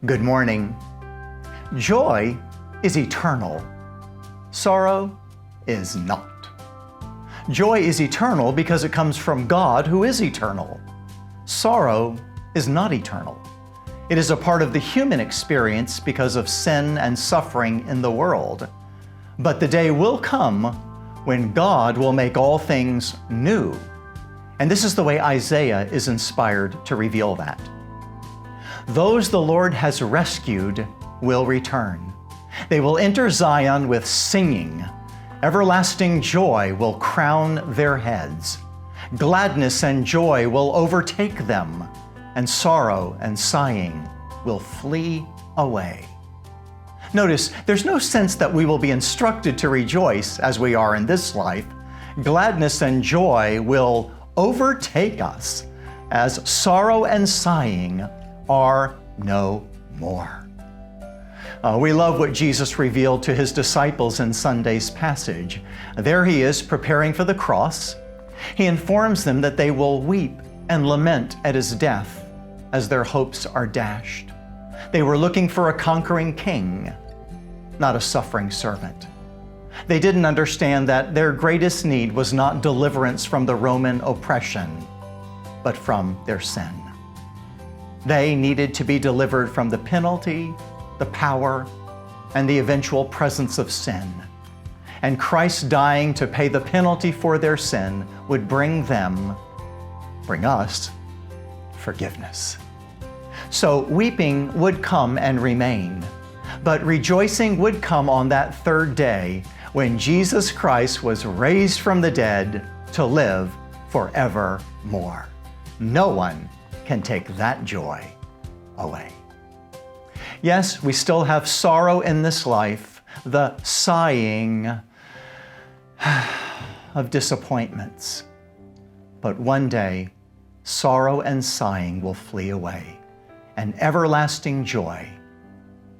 Good morning. Joy is eternal. Sorrow is not. Joy is eternal because it comes from God, who is eternal. Sorrow is not eternal. It is a part of the human experience because of sin and suffering in the world. But the day will come when God will make all things new. And this is the way Isaiah is inspired to reveal that. Those the Lord has rescued will return. They will enter Zion with singing. Everlasting joy will crown their heads. Gladness and joy will overtake them, and sorrow and sighing will flee away. Notice, there's no sense that we will be instructed to rejoice as we are in this life. Gladness and joy will overtake us as sorrow and sighing are no more. We love what Jesus revealed to his disciples in Sunday's passage. There he is preparing for the cross. He informs them that they will weep and lament at his death as their hopes are dashed. They were looking for a conquering king, not a suffering servant. They didn't understand that their greatest need was not deliverance from the Roman oppression, but from their sin. They needed to be delivered from the penalty, the power, and the eventual presence of sin. And Christ dying to pay the penalty for their sin would bring us, forgiveness. So weeping would come and remain, but rejoicing would come on that third day when Jesus Christ was raised from the dead to live forevermore. No one can take that joy away. Yes, we still have sorrow in this life, the sighing of disappointments. But one day, sorrow and sighing will flee away, and everlasting joy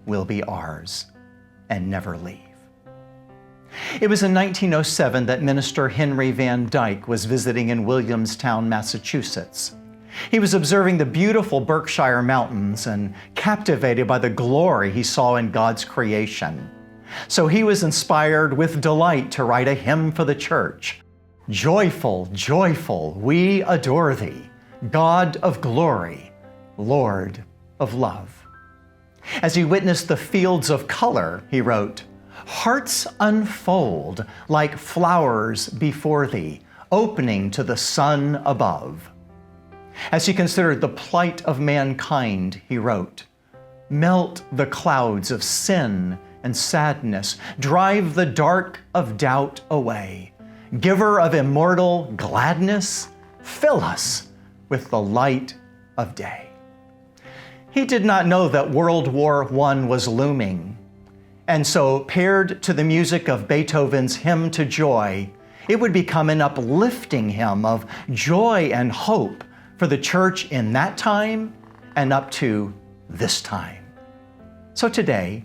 will be ours and never leave. It was in 1907 that Minister Henry Van Dyke was visiting in Williamstown, Massachusetts. He was observing the beautiful Berkshire Mountains and captivated by the glory he saw in God's creation. So he was inspired with delight to write a hymn for the church. Joyful, joyful, we adore thee, God of glory, Lord of love. As he witnessed the fields of color, he wrote, hearts unfold like flowers before thee, opening to the sun above. As he considered the plight of mankind, he wrote, melt the clouds of sin and sadness, drive the dark of doubt away. Giver of immortal gladness, fill us with the light of day. He did not know that World War I was looming, and so paired to the music of Beethoven's Hymn to Joy, it would become an uplifting hymn of joy and hope for the church in that time and up to this time. So today,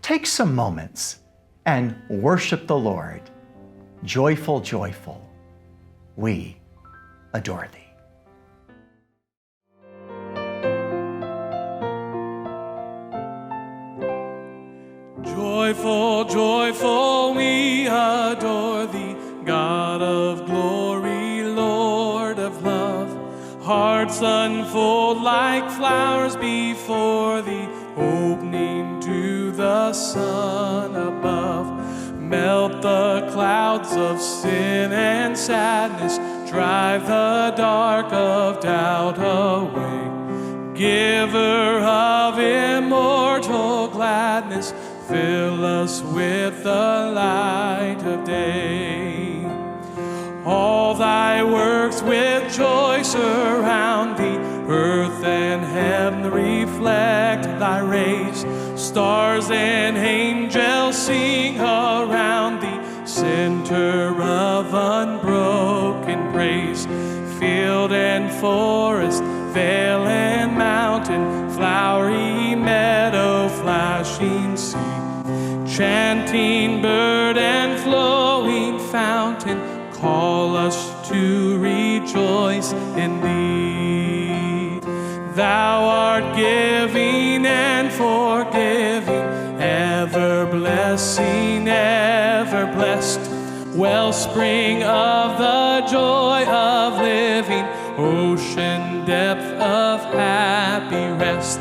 take some moments and worship the Lord. Joyful, joyful, we adore thee. Joyful, joyful, we adore thee, God of glory, Lord of love. Hearts unfold like flowers before thee, opening to the sun above. Melt the clouds of sin and sadness, drive the dark of doubt away. Giver of immortal gladness, fill us with the light of day. All thy works with joy surround thee, earth and heaven reflect thy rays. Stars and angels sing around thee, center of unbroken praise. Field and forest, vale and mountain, flowery meadow, flashing sea, chanting bird and flowing fountain, call us to rejoice in thee. Thou art giving and seen, ever blessed, wellspring of the joy of living, ocean depth of happy rest.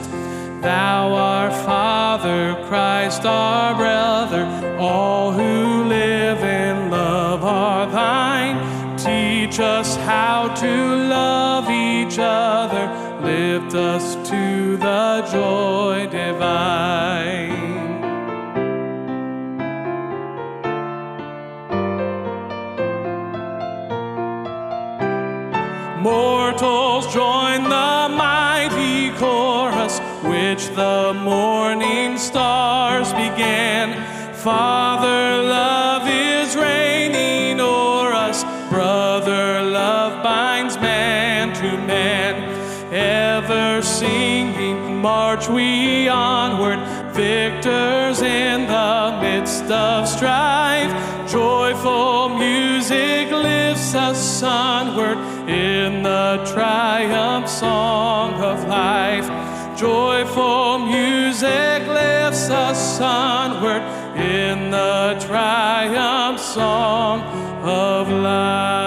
Thou, our Father, Christ, our brother, all who live in love are thine. Teach us how to love each other, lift us to the joy divine. Mortals join the mighty chorus which the morning stars began. Father love is reigning o'er us, brother love binds man to man. Ever singing march we onward, victors in the midst of strife. Joyful music lifts us onward in the triumph song of life. Joyful music lifts us onward in the triumph song of life.